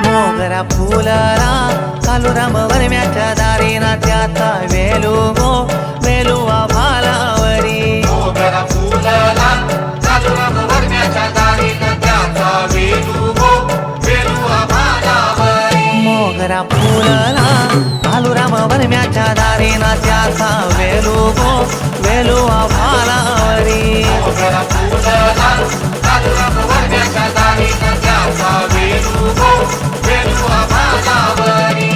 मोगरा फुलला कालूराम वरम्याच्या दारीना त्याचा वेलू गो वेलू भालावरी मोगरा फुलला कालूराम वरम्याच्या दारीना त्याचा वेलू गो वेलू भालावरी मोगरा फुलला कालूराम वरम्याच्या दारीना त्याचा वेलू गो वेलू भालावरी मोगरा फुलला कालूराम वरम्याच्या दारीना त्याचा वेलू गो वेलू भालावरी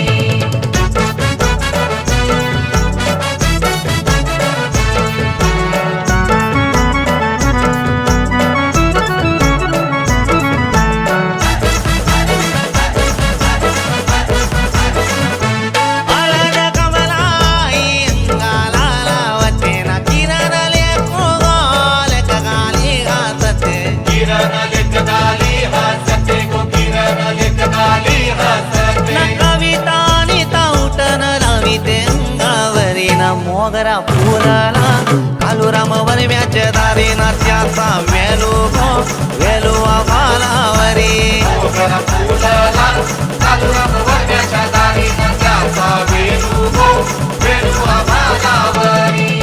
मोगरा फुलला कालूराम वरम्याच्या दारीना त्याचा वेलू गो वेलू भालावरी मोगरा फुलला कालूराम वरम्याच्या दारीना त्याचा वेलू गो वेलू भालावरी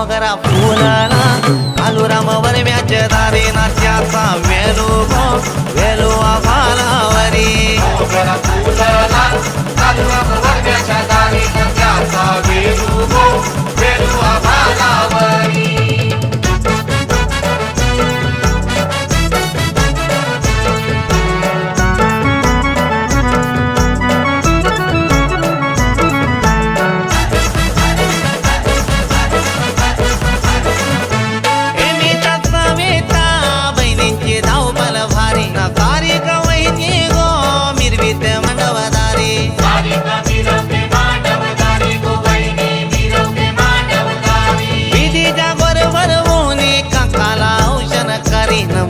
मोगरा फुलला कालूराम वरम्याच्या दारीना त्याचा वेलू गो वेलू भालावरी मोगरा फुलला कालूराम वरम्याच्या दारीना त्याचा वेलू गो वेलू भालावरी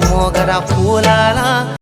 मोगरा फुलला